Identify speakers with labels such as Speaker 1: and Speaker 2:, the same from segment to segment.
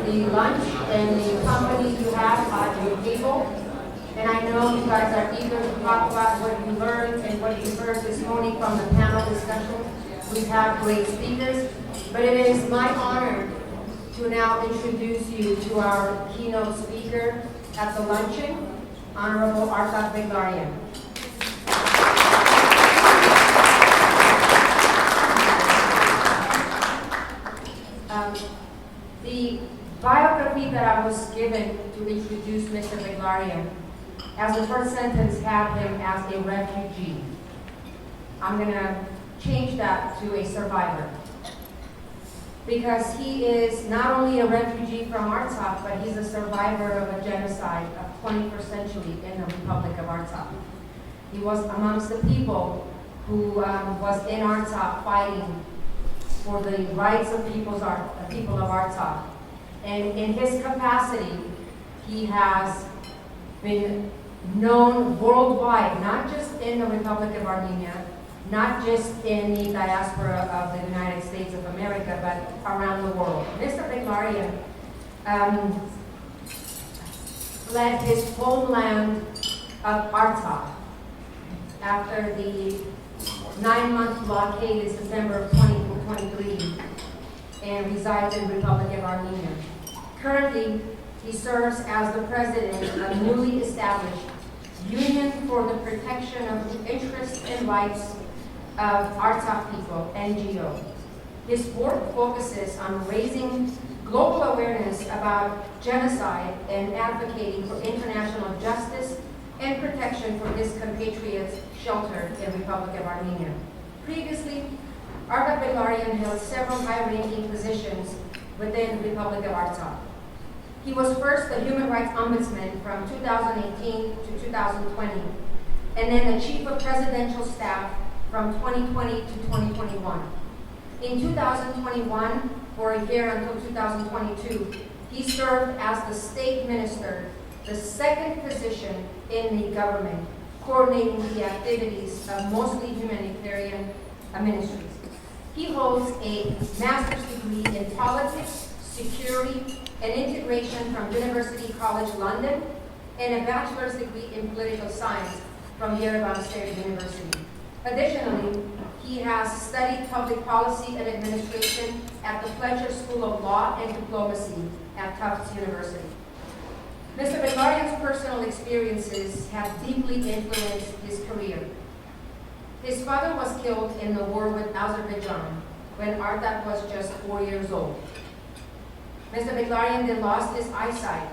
Speaker 1: the lunch and the company you have at your table. And I know you guys are eager to talk about what you learned and what you heard this morning from the panel discussion. We have great speakers, but it is my honor to now introduce you to our keynote speaker at the luncheon, Honorable Artak Beglaryan. The biography that I was given to introduce Mr. Beglaryan, as the first sentence had him as a refugee. I'm going to change that to a survivor. Because he is not only a refugee from Artsakh, but he's a survivor of a genocide of 21st century in the Republic of Artsakh. He was amongst the people who was in Artsakh fighting for the rights of people of Artsakh. And in his capacity, he has been known worldwide, not just in the Republic of Armenia, not just in the diaspora of the United States of America, but around the world. Mr. Beglaryan fled his homeland of Artak after the 9-month blockade in September of 2023 and resides in the Republic of Armenia. Currently, he serves as the president of a newly established Union for the Protection of the Interests and Rights of Artsakh People, NGO. His work focuses on raising global awareness about genocide and advocating for international justice and protection for his compatriots sheltered in the Republic of Armenia. Previously, Artak Beglaryan held several high-ranking positions within the Republic of Artsakh. He was first the Human Rights Ombudsman from 2018 to 2020, and then the Chief of Presidential Staff from 2020 to 2021. In 2021, for a year until 2022, he served as the State Minister, the second position in the government, coordinating the activities of mostly humanitarian ministries. He holds a master's degree in politics, security, and integration from University College London, and a bachelor's degree in political science from Yerevan State University. Additionally, he has studied public policy and administration at the Fletcher School of Law and Diplomacy at Tufts University. Mr. Beglaryan's personal experiences have deeply influenced his career. His father was killed in the war with Azerbaijan when Artak was just 4 years old. Mr. Beglaryan then lost his eyesight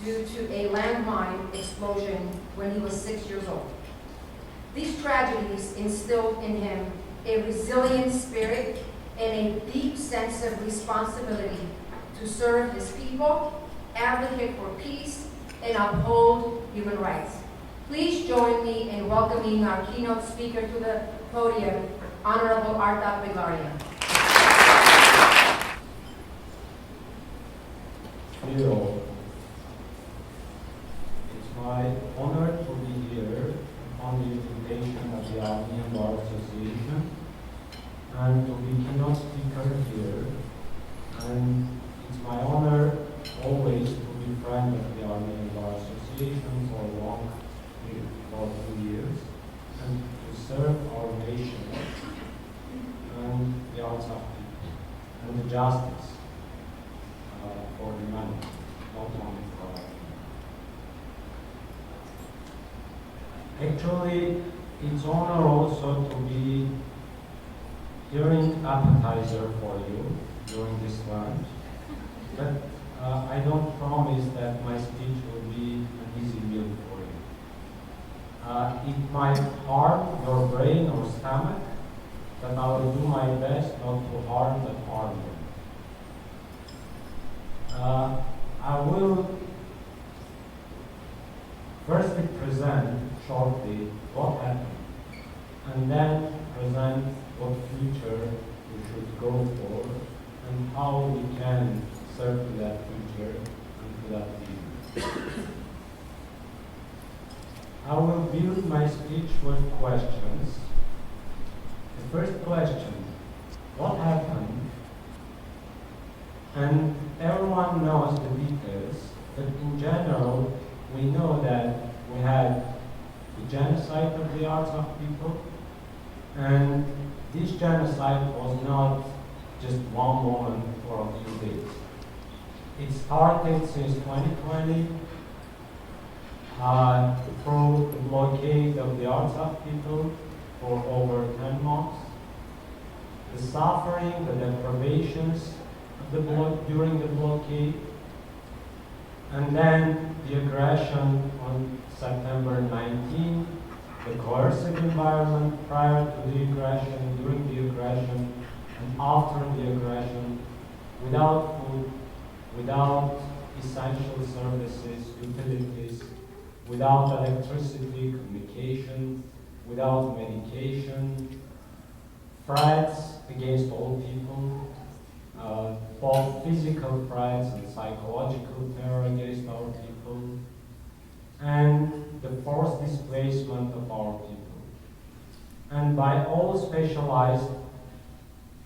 Speaker 1: due to a landmine explosion when he was 6 years old. These tragedies instilled in him a resilient spirit and a deep sense of responsibility to serve his people, advocate for peace, and uphold human rights. Please join me in welcoming our keynote speaker to the podium, Honorable Artak Beglaryan.
Speaker 2: Dear all, it's my honor to be here on the invitation of the Armenian Bar Association and to be keynote speaker here. And it's my honor always to be friend of the Armenian Bar Association for a long period, for 2 years, and to serve our nation and the Artsakh people and the justice for humanity, not only for our people. Actually, it's honor also to be hearing appetizer for you during this lunch, but I don't promise that my speech will be an easy meal for you. It might harm your brain or stomach, but I will do my best not to harm but harm you. I will firstly present shortly what happened, and then present what future we should go for, and how we can serve to that future and to that vision. I will build my speech with questions. The first question, what happened? And everyone knows the details, but in general, we know that we had the genocide of the Artsakh people, and this genocide was not just one moment or a few days. It started since 2020 through the blockade of the Artsakh people for over 10 months. The suffering, the deprivations of during the blockade, and then the aggression on September 19, the coercive environment prior to the aggression, during the aggression, and after the aggression, without food, without essential services, utilities, without electricity, communication, without medication, threats against all people, both physical threats and psychological terror against our people, and the forced displacement of our people. And by all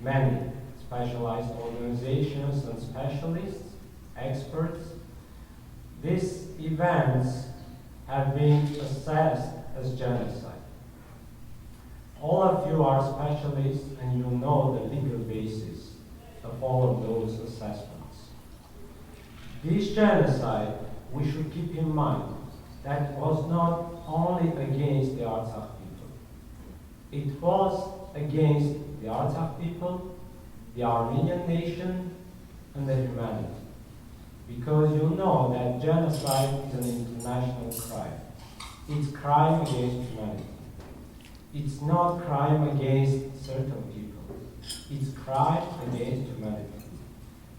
Speaker 2: many specialized organizations and specialists, experts, these events have been assessed as genocide. All of you are specialists and you know the legal basis of all of those assessments. This genocide, we should keep in mind, that was not only against the Artsakh people. It was against the Artsakh people, the Armenian nation, and the humanity. Because you know that genocide is an international crime. It's crime against humanity. It's not crime against certain people. It's crime against humanity.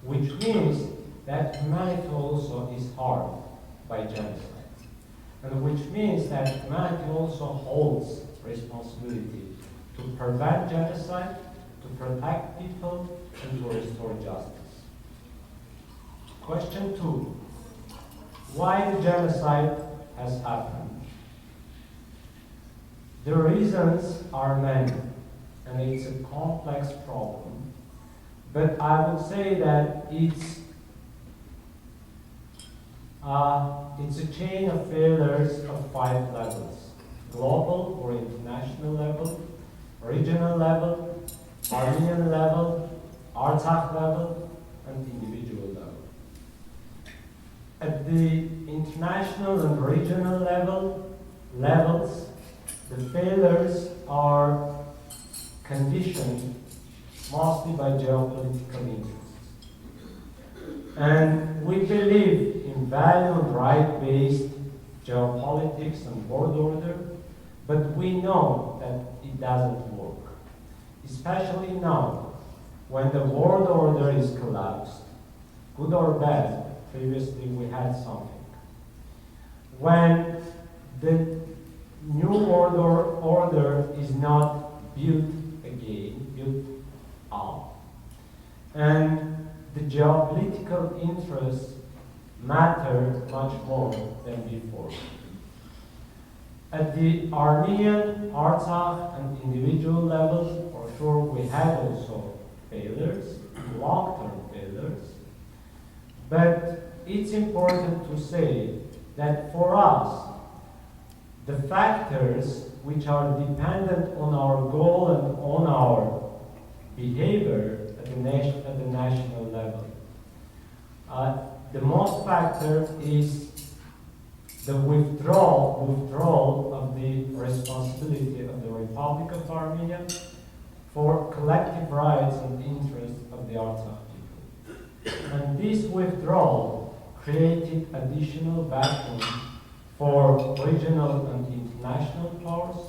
Speaker 2: Which means that humanity also is harmed by genocide. And which means that humanity also holds responsibility to prevent genocide, to protect people, and to restore justice. Question 2. Why the genocide has happened? The reasons are many, and it's a complex problem. But I would say that it's a chain of failures of 5 levels: global or international level, regional level, Armenian level, Artsakh level, and individual level. At the international and regional levels, the failures are conditioned mostly by geopolitical interests. And we believe in value and right-based geopolitics and world order, but we know that it doesn't work. Especially now, when the world order is collapsed, good or bad, previously we had something. When the new world order is not built again, built up, and the geopolitical interests matter much more than before. At the Armenian, Artsakh, and individual levels, for sure we had also failures, long-term failures, but it's important to say that for us, the factors which are dependent on our goal and on our behavior at the national level. The most factor is the withdrawal of the responsibility of the Republic of Armenia for collective rights and interests of the Artsakh people. And this withdrawal created additional vacuum for regional and international powers,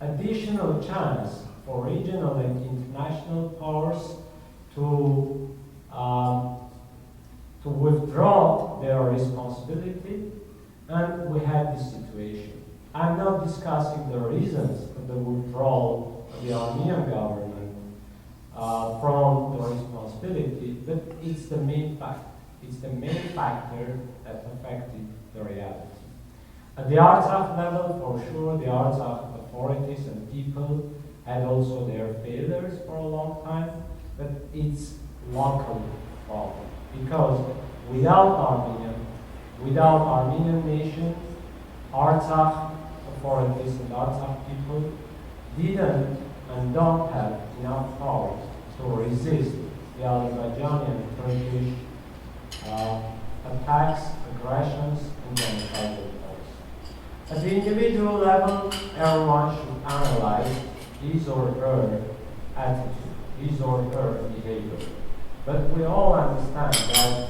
Speaker 2: additional chance for regional and international powers to withdraw their responsibility, and we had this situation. I'm not discussing the reasons of the withdrawal of the Armenian government from the responsibility, but it's the main fact. It's the main factor that affected the reality. At the Artsakh level, for sure, the Artsakh authorities and people had also their failures for a long time, but it's local problem. because without Armenian nation, Artsakh authorities and Artsakh people didn't and don't have enough power to resist the Azerbaijani and Turkish attacks, aggressions, and genocidal wars. At the individual level, everyone should analyze his or her attitude, his or her behavior. But we all understand that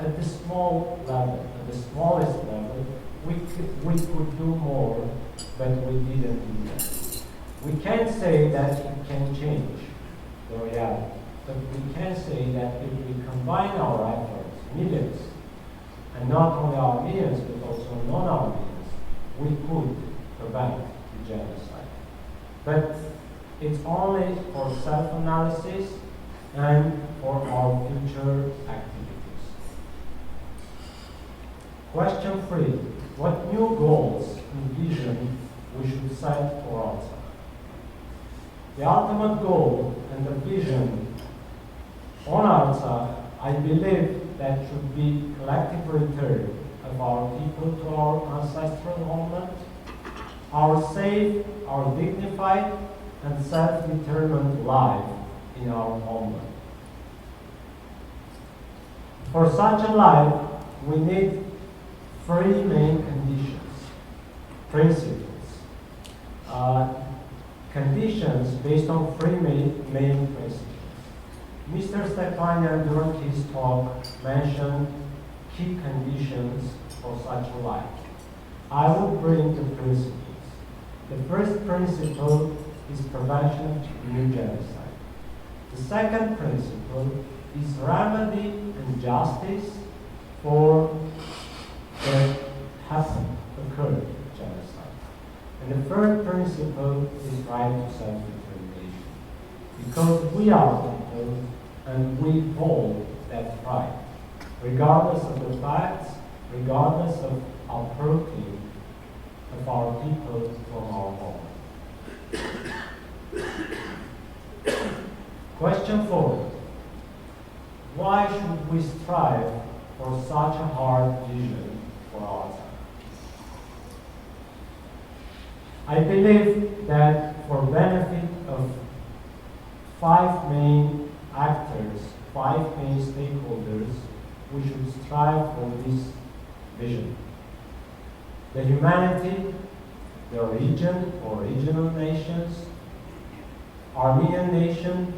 Speaker 2: at the small level, at the smallest level, we could do more, but we didn't do that. We can't say that it can change the reality, but we can say that if we combine our efforts, millions, and not only Armenians, but also non-Armenians, we could prevent the genocide. But it's only for self-analysis and for our future activities. Question 3. What new goals and vision we should set for Artsakh? The ultimate goal and the vision on Artsakh, I believe that should be collective return of our people to our ancestral homeland, our safe, our dignified, and self-determined life in our homeland. For such a life, we need 3 main conditions, principles. Conditions based on 3 main principles. Mr. Stepanian, during his talk, mentioned key conditions for such a life. I will bring the principles. The first principle is prevention of new genocide. The second principle is remedy and justice for the occurred genocide. And the third principle is right to self-determination. Because we are people and we hold that right, regardless of the facts, regardless of uprooting of our people from our home. Question 4. Why should we strive for such a hard vision for Artsakh? I believe that for benefit of 5 main actors, 5 main stakeholders, we should strive for this vision. The humanity, the region or regional nations, Armenian nation,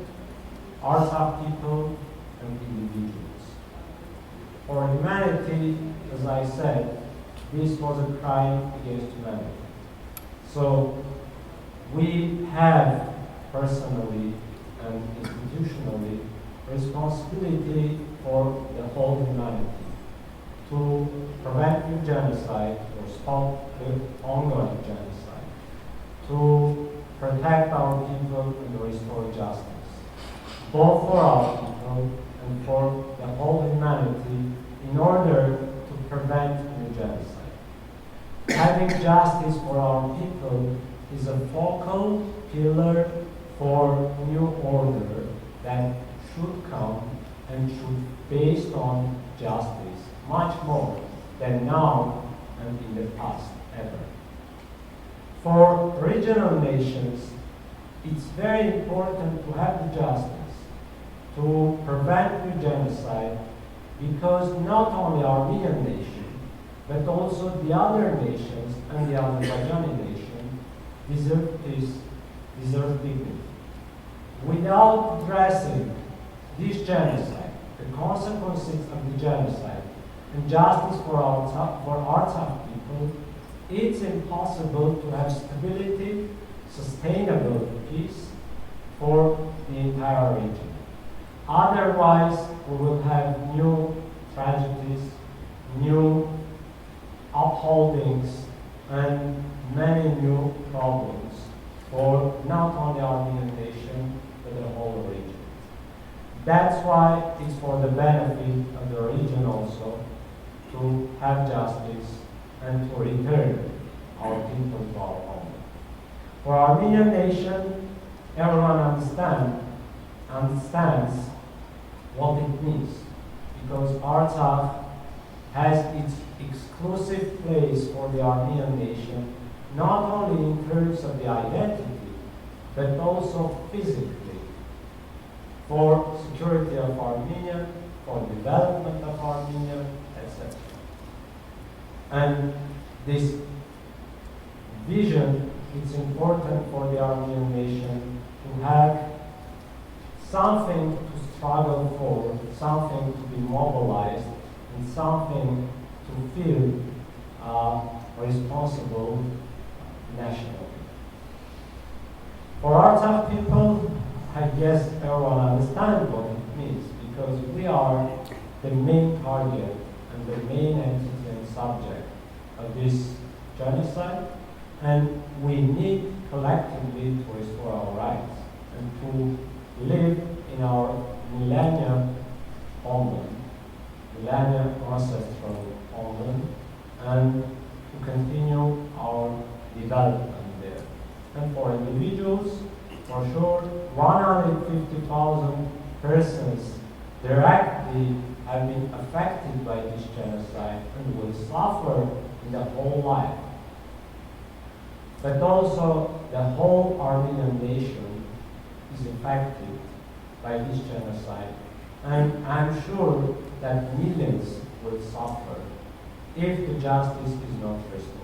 Speaker 2: Artsakh people, and individuals. For humanity, as I said, this was a crime against humanity. So we have personally and institutionally responsibility for the whole humanity to prevent new genocide or stop the ongoing genocide, to protect our people and restore justice, both for our people and for the whole humanity in order to prevent new genocide. Having justice for our people is a focal pillar for new order that should come and should be based on justice much more than now and in the past ever. For regional nations, it's very important to have the justice to prevent new genocide, because not only Armenian nation, but also the other nations and the Azerbaijani nation deserve peace, deserve dignity. Without addressing this genocide, the consequences of the genocide, and justice for Artsakh people, it's impossible to have stability, sustainable peace for the entire region. Otherwise, we will have new tragedies, new upholdings, and many new problems for not only Armenian nation, but the whole region. That's why it's for the benefit of the region also to have justice and to return our people to our home. For Armenian nation, everyone understands what it means, because Artsakh has its exclusive place for the Armenian nation, not only in terms of the identity, but also physically, for security of Armenia, for development of Armenia, etc. And this vision, it's important for the Armenian nation to have something to struggle for, something to be mobilized, and something to feel responsible nationally. For Artsakh people, I guess everyone understands what it means, because we are the main target and the main entity and subject of this genocide, and we need collectively to restore our rights and to live in our millennia homeland, millennia ancestral homeland, and to continue our development there. And for individuals, for sure, 150,000 persons directly have been affected by this genocide and will suffer in the whole life. But also, the whole Armenian nation is affected by this genocide. And I'm sure that millions will suffer if the justice is not restored.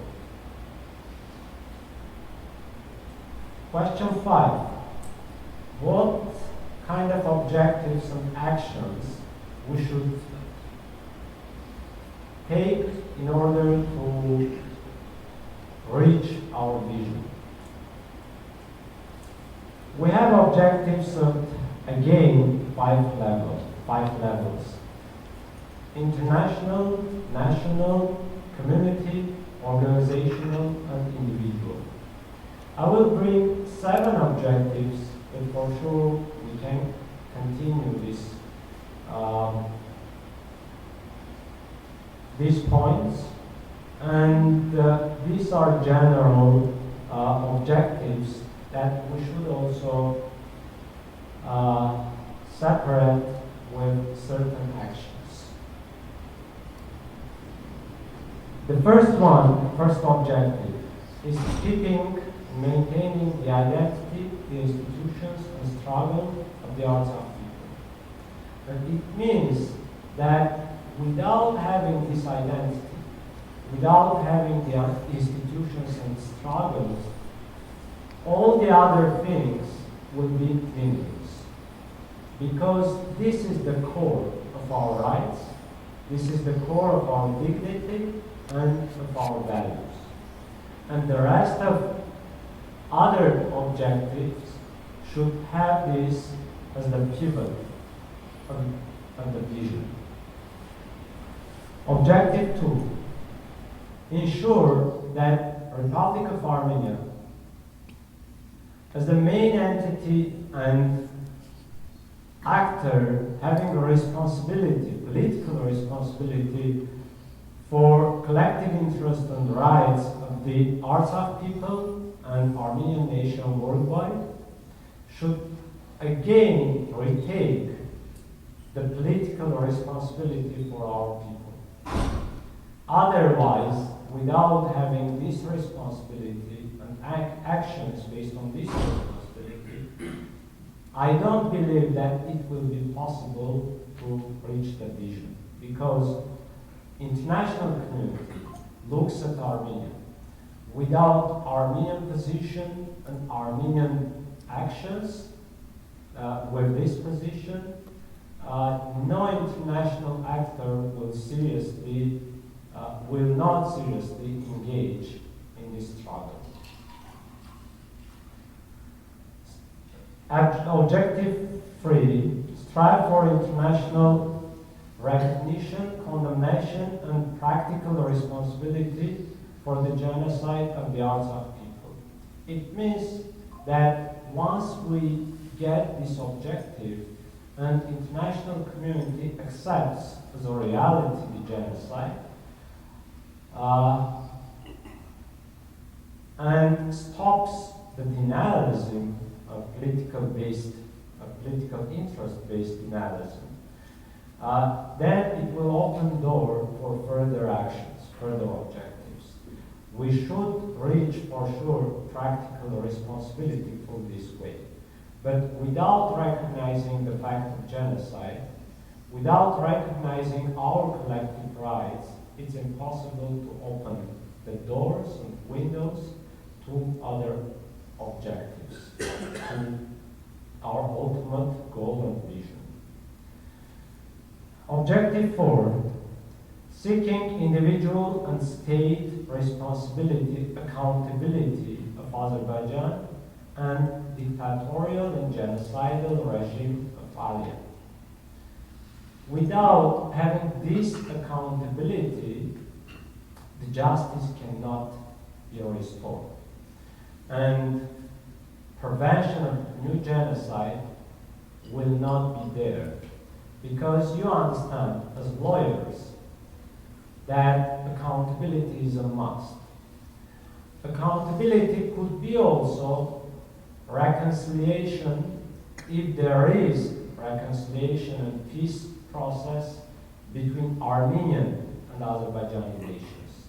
Speaker 2: Question 5. What kind of objectives and actions we should take in order to reach our vision? We have objectives of, again, five levels. International, national, community, organizational, and individual. I will bring 7 objectives, but for sure we can continue these points. And these are general objectives that we should also separate with certain actions. The first objective is keeping, maintaining the identity, the institutions, and struggle of the Artsakh people. But it means that without having this identity, without having the institutions and struggles, all the other things will be meaningless. Because this is the core of our rights, this is the core of our dignity and of our values. And the rest of other objectives should have this as the pivot of the vision. Objective 2. Ensure that Republic of Armenia, as the main entity and actor having a responsibility, political responsibility for collective interest and rights of the Artsakh people and Armenian nation worldwide, should again retake the political responsibility for our people. Otherwise, without having this responsibility and actions based on this responsibility, I don't believe that it will be possible to reach the vision, because international community looks at Armenia. Without Armenian position and Armenian actions with this position, no international actor will not seriously engage in this struggle. Objective 3, strive for international recognition, condemnation, and practical responsibility for the genocide of the Artsakh people. It means that once we get this objective and international community accepts as a reality the genocide, and stops the denialism of political interest-based denialism, then it will open door for further actions, further objectives. We should reach, for sure, practical responsibility for this way. But without recognizing the fact of genocide, without recognizing our collective rights, it's impossible to open the doors and windows to other objectives, to our ultimate goal and vision. Objective 4, seeking individual and state responsibility, accountability of Azerbaijan and dictatorial and genocidal regime of Aliyev. Without having this accountability, the justice cannot be restored. And prevention of new genocide will not be there. Because you understand, as lawyers, that accountability is a must. Accountability could be also reconciliation, if there is reconciliation and peace process between Armenian and Azerbaijani nations.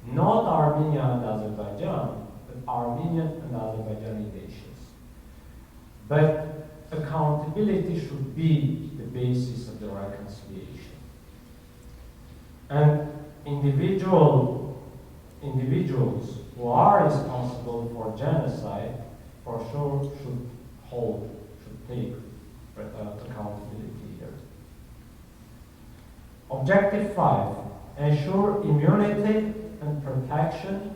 Speaker 2: Not Armenia and Azerbaijan, but Armenian and Azerbaijani nations. But accountability should be the basis of the reconciliation. And individuals who are responsible for genocide, for sure should take accountability here. Objective 5, ensure immunity and protection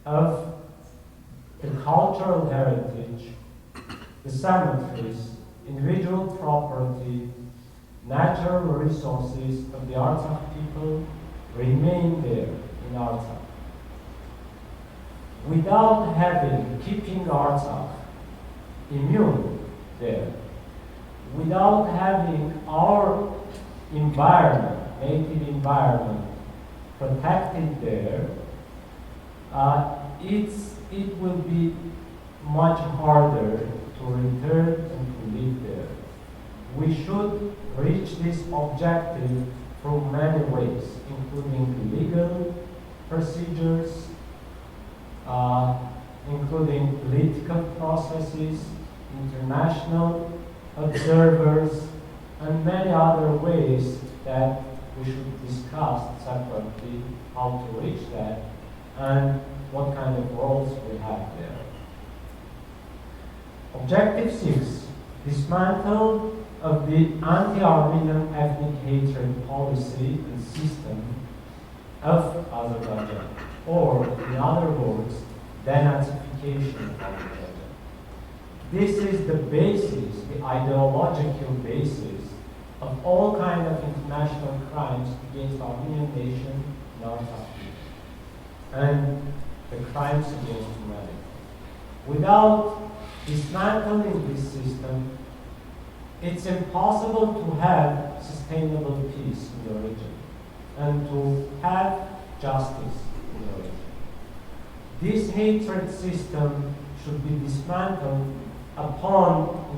Speaker 2: of the cultural heritage, the cemeteries, individual property, natural resources of the Artsakh people remain there in Artsakh. Without keeping Artsakh immune there, without having our environment, native environment, protected there, it will be much harder to return and to live there. We should reach this objective through many ways, including legal procedures, including political processes, international observers, and many other ways that we should discuss separately how to reach that and what kind of roles we have there. Objective 6, dismantle of the anti-Armenian ethnic hatred policy and system of Azerbaijan, or in other words, denazification of Azerbaijan. This is the basis, the ideological basis of all kinds of international crimes against Armenian nation and Artsakh people, and the crimes against humanity. Without dismantling this system, it's impossible to have sustainable peace in the region and to have justice in the region. This hatred system should be dismantled upon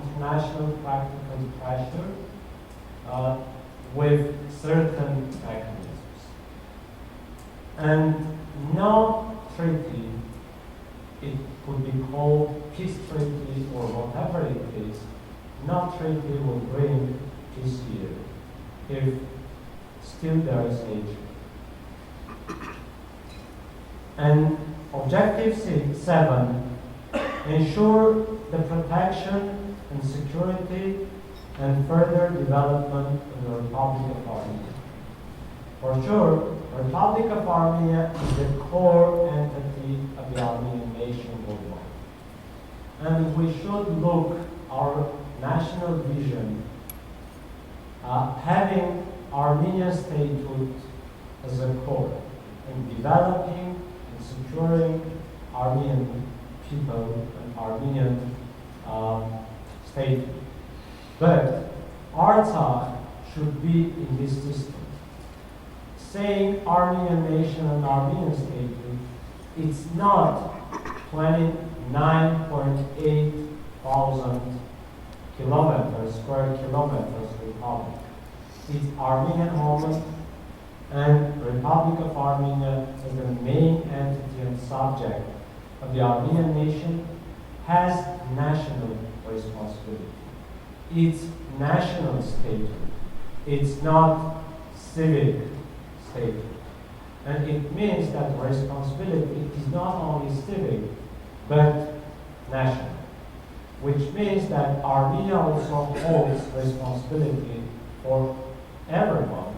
Speaker 2: international practical pressure with certain mechanisms. And no treaty, it could be called peace treaty or whatever it is, no treaty will bring peace here if still there is hatred. And objective 7, ensure the protection and security and further development of the Republic of Armenia. For sure, the Republic of Armenia is the core entity of the Armenian nation worldwide. And we should look our national vision having Armenian statehood as a core and developing and securing Armenian people and Armenian statehood. But Artsakh should be in this system. Saying Armenian nation and Armenian statehood, it's not 29.8 thousand square kilometers republic. its Armenian homeland, and Republic of Armenia as the main entity and subject of the Armenian nation has national responsibility. It's national statehood. It's not civic statehood. And it means that responsibility is not only civic, but national. Which means that Armenia also holds responsibility for everyone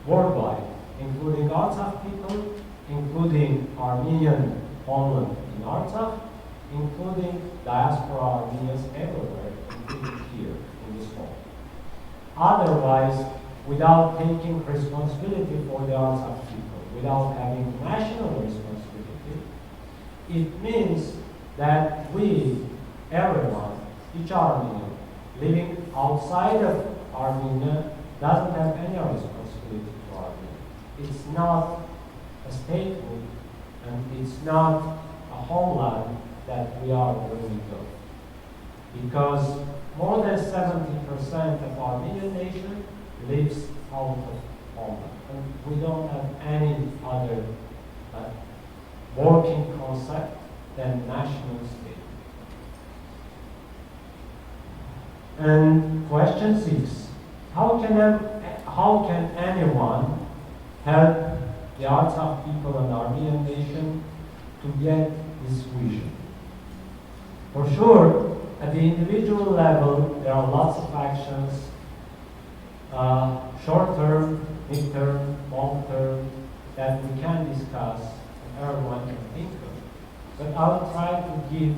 Speaker 2: worldwide, including Artsakh people, including Armenian homeland in Artsakh, including diaspora Armenians everywhere, including here in this hall. Otherwise, without taking responsibility for the Artsakh people, without having national responsibility, it means that we, everyone, each Armenian, living outside of Armenia, doesn't have any responsibility to Armenia. It's not a statehood, and it's not a homeland that we are worthy of. Because more than 70% of Armenian nation lives out of homeland. And we don't have any other working concept than national state. And question 6, how can anyone help the Artsakh people and Armenian nation to get this vision? For sure, at the individual level, there are lots of actions, short-term, mid-term, long-term, that we can discuss and everyone can think of. But I'll try to give,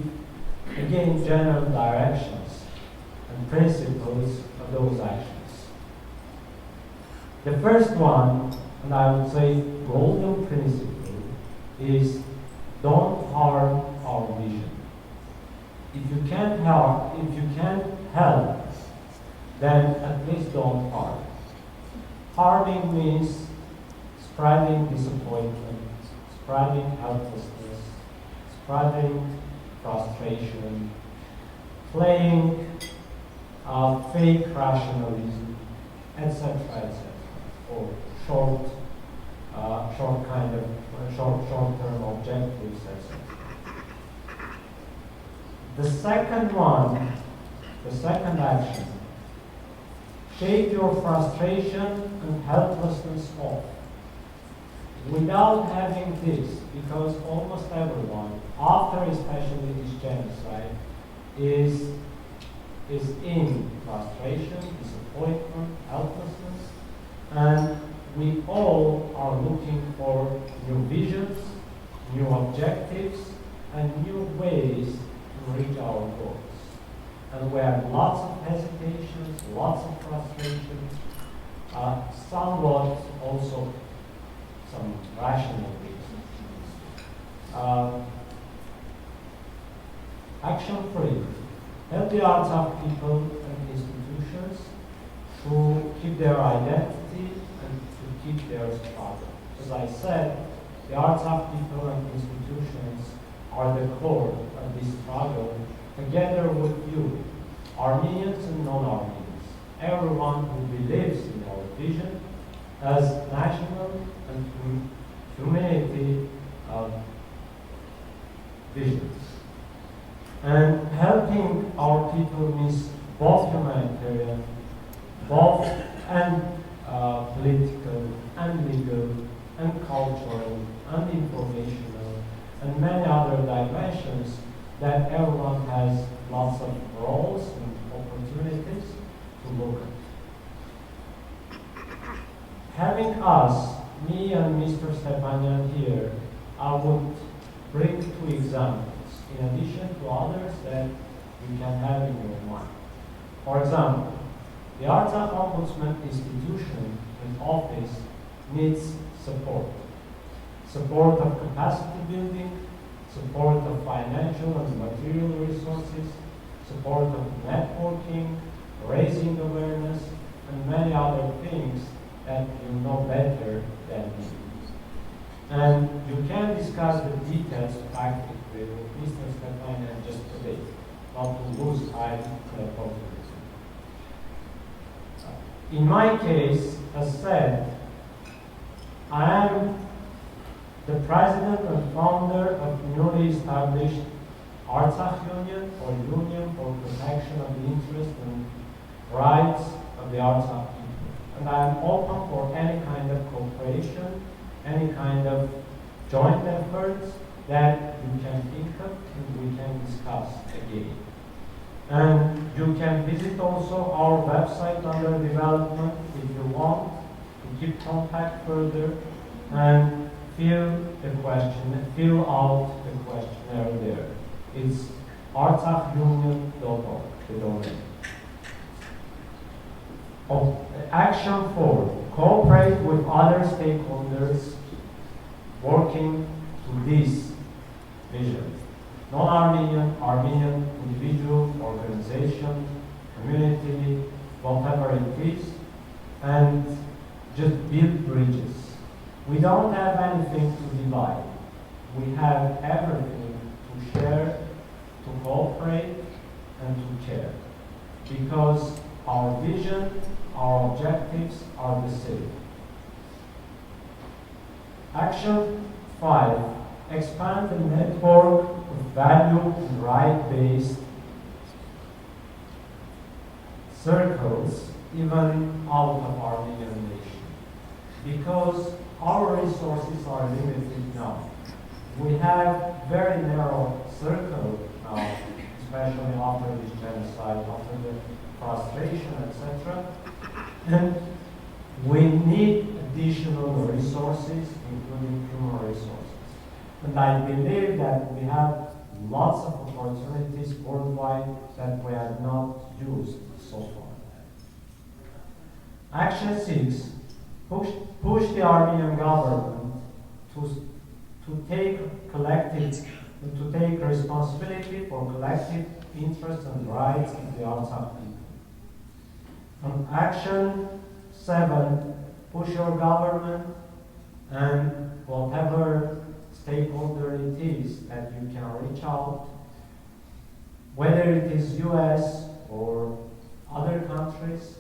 Speaker 2: again, general directions and principles of those actions. The first one, and I would say golden principle, is don't harm our vision. If you can't help, then at least don't harm. Harming means spreading disappointment, spreading helplessness, spreading frustration, playing fake rationalism, etc., etc., or short-term objectives, etc. The second one, the second action, shake your frustration and helplessness off. Without having this, because almost everyone, after especially this genocide, is in frustration, disappointment, helplessness, and we all are looking for new visions, new objectives, and new ways to reach our goals. And we have lots of hesitations, lots of frustrations, somewhat also some rational reasons. Action 3. Help the Artsakh people and institutions to keep their identity and to keep their struggle. As I said, the Artsakh people and institutions are the core of this struggle, together with you, Armenians and non-Armenians, everyone who believes in our vision as national and humanity visions. And helping our people means both humanitarian, both and political, and legal, and cultural, and informational, and many other dimensions that everyone has lots of roles and opportunities to look at. Having us, me and Mr. Stepanian here, I would bring 2 examples in addition to others that you can have in your mind. For example, the Artsakh Ombudsman institution and office needs support. Support of capacity building, support of financial and material resources, support of networking, raising awareness, and many other things that you know better than me. And you can discuss the details practically with Mr. Stepanian just today, not to lose time in the populism. In my case, as said, I am the president and founder of newly established Artsakh Union, or Union for Protection of the Interests and Rights of the Artsakh people. And I am open for any kind of cooperation, any kind of joint efforts that you can think of and we can discuss again. And you can visit also our website under development if you want to keep contact further and fill out the questionnaire there. It's artsakunion.org, the domain. Action 4, cooperate with other stakeholders working to this vision. Non-Armenian, Armenian, individual, organization, community, whatever it is, and just build bridges. We don't have anything to divide. We have everything to share, to cooperate, and to care. Because our vision, our objectives are the same. Action 5, expand the network of value and right-based circles even out of Armenian nation. Because our resources are limited now. We have very narrow circle now, especially after this genocide, after the frustration, etc. And we need additional resources, including human resources. And I believe that we have lots of opportunities worldwide that we have not used so far. Action 6, push the Armenian government to take responsibility for collective interests and rights of the Artsakh people. And action 7, push your government and whatever stakeholder it is that you can reach out, whether it is US or other countries,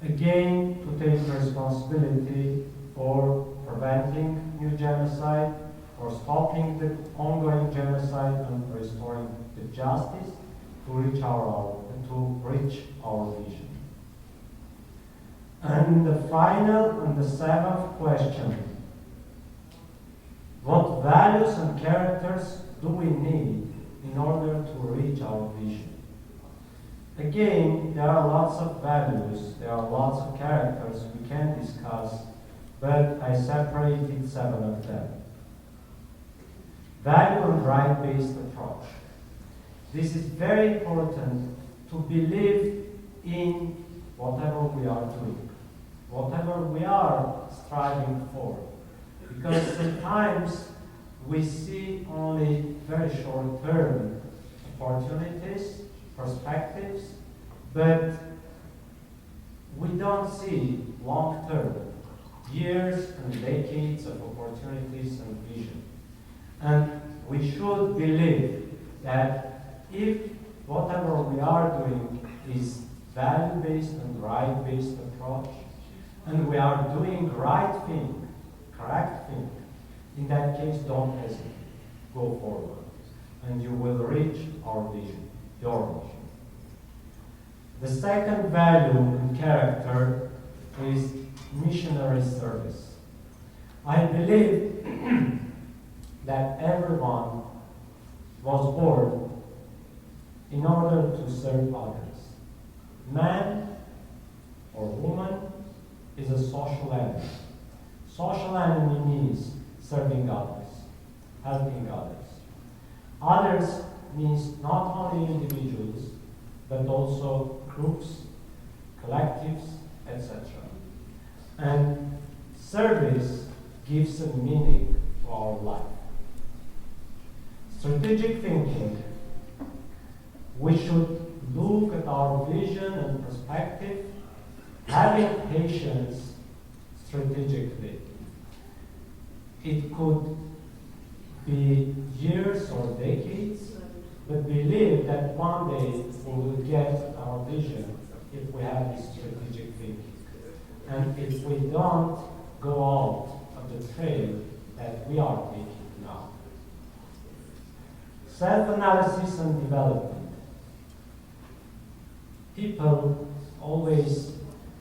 Speaker 2: again to take responsibility for preventing new genocide, for stopping the ongoing genocide and restoring the justice to reach our vision. And the final and the 7th question: what values and characters do we need in order to reach our vision? Again, there are lots of values, there are lots of characters we can discuss, but I separated 7 of them. Value and right-based approach. This is very important to believe in whatever we are doing, whatever we are striving for. Because sometimes we see only very short-term opportunities, perspectives, but we don't see long-term, years and decades of opportunities and vision. And we should believe that if whatever we are doing is value-based and right-based approach, and we are doing right thing, correct thing, in that case, don't hesitate. Go forward, and you will reach our vision, your vision. The second value and character is missionary service. I believe that everyone was born in order to serve others. Man or woman is a social animal. Social animal means serving others, helping others. Others means not only individuals, but also groups, collectives, etc. And service gives a meaning to our life. Strategic thinking. We should look at our vision and perspective, having patience strategically. It could be years or decades, but believe that one day we will get our vision if we have this strategic thinking. and if we don't go out of the trail that we are taking now. Self-analysis and development. People always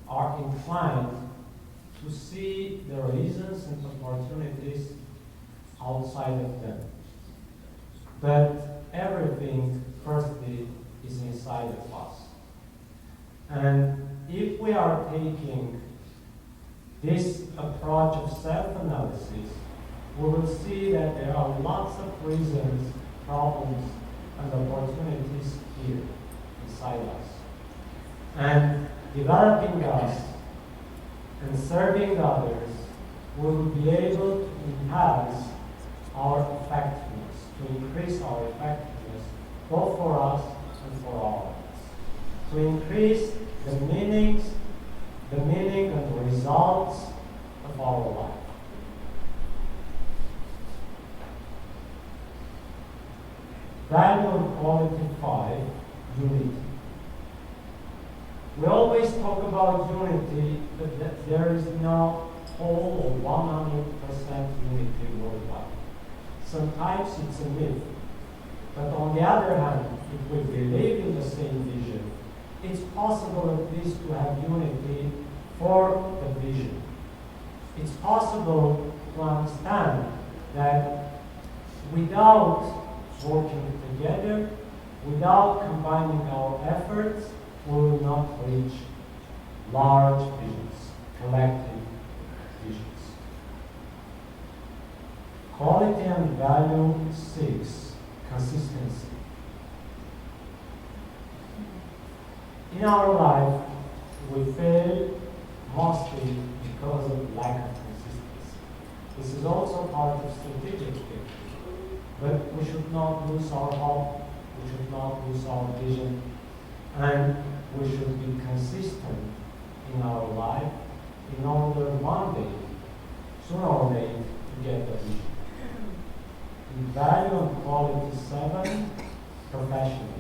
Speaker 2: are inclined to see the reasons and opportunities outside of them. But everything, firstly, is inside of us. And if we are taking this approach of self-analysis, we will see that there are lots of reasons, problems, and opportunities here inside us. And developing us and serving others, we will be able to enhance our effectiveness, to increase our effectiveness, both for us and for all of us. To increase the meaning and the results of our life. Value and quality 5, unity. We always talk about unity, but there is no whole or 100% unity worldwide. Sometimes it's a myth. But on the other hand, if we believe in the same vision, it's possible at least to have unity for the vision. It's possible to understand that without working together, without combining our efforts, we will not reach large visions, collective visions. Quality and value 6, consistency. In our life, we fail mostly because of lack of consistency. This is also part of strategic thinking. But we should not lose our hope, we should not lose our vision, and we should be consistent in our life in order one day, sooner or later, to get the vision. In value and quality 7, professionalism.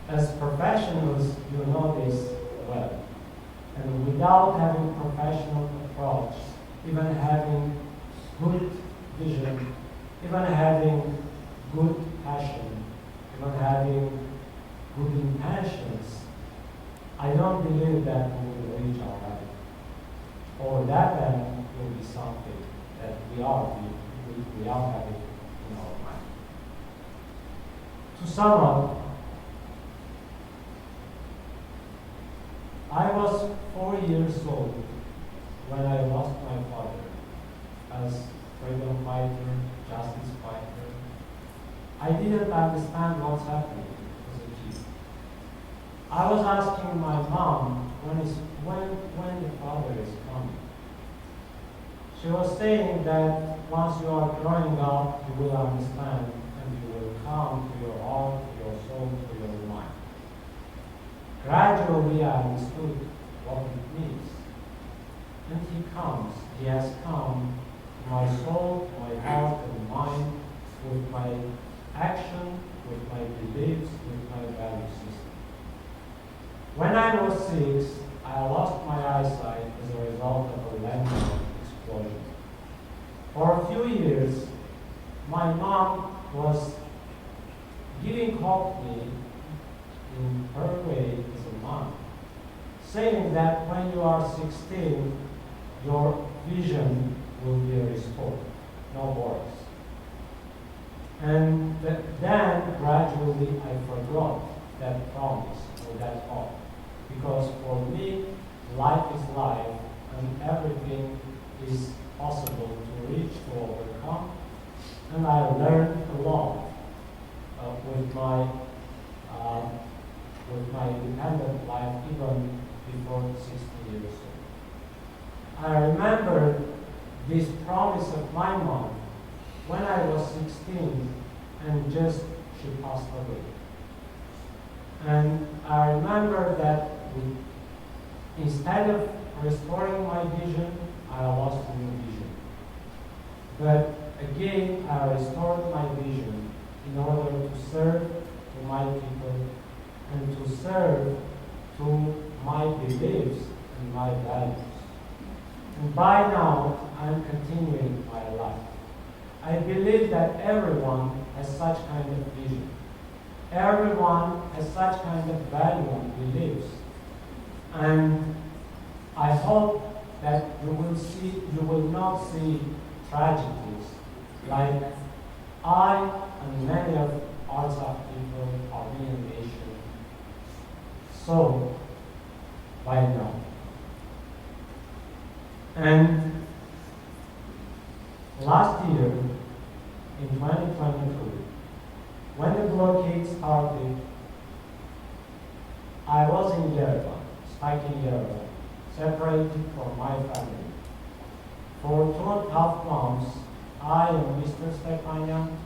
Speaker 2: As professionals, you know this well. And without having professional approach, even having good vision, even having good passion, even having good intentions, I don't believe that we will reach our life. Or that then will be something that we are having in our mind. To sum up, I was 4 years old when I lost my father as freedom fighter, justice fighter. I didn't understand what's happening as a kid. I was asking my mom when the father is coming. She was saying that once you are growing up, you will understand and you will come to your heart, to your soul, to your mind. Gradually, I understood what it means. And he comes. He has come to my soul, to my heart and mind, with my action, with my beliefs, with my value system. When I was 6, I lost my eyesight as a result of a landmine explosion. For a few years, my mom was giving hope to me in her way as a mom, saying that when you are 16, your vision will be restored, no worries. And then gradually I forgot that promise or that hope, because for me, life is life and everything is possible to reach, to overcome. And I learned a lot with my independent life even before 60 years old. I remember this promise of my mom when I was 16 and just she passed away. And I remember that instead of restoring my vision, I lost a new vision. But again, I restored my vision in order to serve to my people and to serve to my beliefs and my values. And by now, I'm continuing my life. I believe that everyone has such kind of vision. Everyone has such kind of value and beliefs. And I hope that you will not see tragedies like I and many of Artsakh people, Armenian nation, saw by now. And last year, in 2022, when the blockade started, I was in Yerevan, stuck in Yerevan, separated from my family. For 2.5 months, I and Mr. Stefanian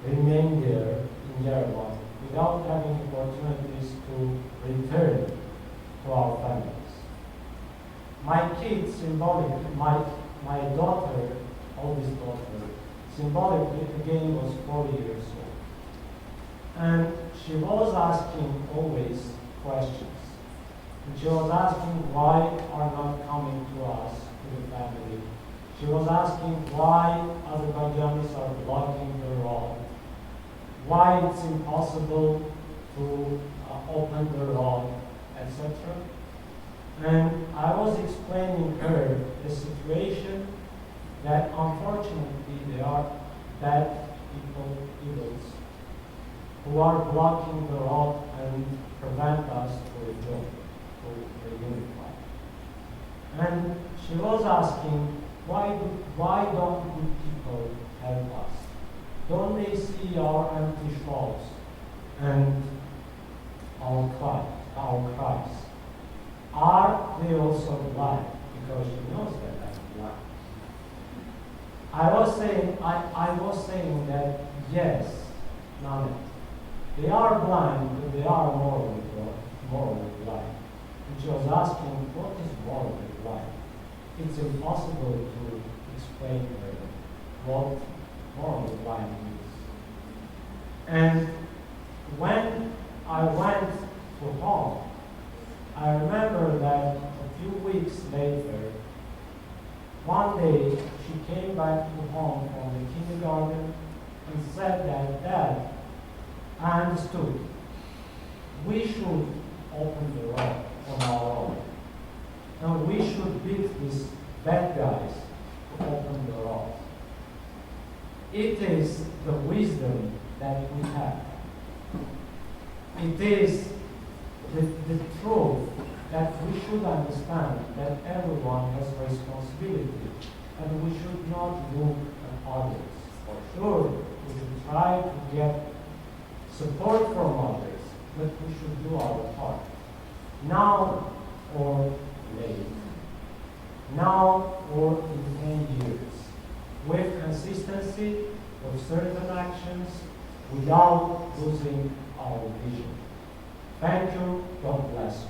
Speaker 2: remained there in Yerevan without having opportunities to return to our families. My kids, symbolically, my daughter, oldest daughter, symbolically again was 4 years old. And she was asking always questions. And she was asking why are not coming to us, to the family. She was asking why Azerbaijanis are blocking the road, why it's impossible to open the road, etc. And I was explaining her the situation that unfortunately there are bad people, evils, who are blocking the road and prevent us to rejoin, to reunify. And she was asking, why don't good people help us? Don't they see our empty shelves and our cries? Are they also blind? Because she knows that I'm blind. I was saying that yes, Nana, they are blind, but they are morally blind. And she was asking, what is morally blind? It's impossible to explain to her what morally blind is. And when I went to home, I remember that a few weeks later, one day she came back to home from the kindergarten and said that, Dad, I understood. We should open the road on our own. And we should beat these bad guys to open the road. It is the wisdom that we have. It is the truth that we should understand that everyone has responsibility and we should not look at others. For sure, we should try to get support from others, but we should do our part. Now or later. Now or in 10 years. With consistency, with certain actions, without losing our vision. Thank you. God bless you.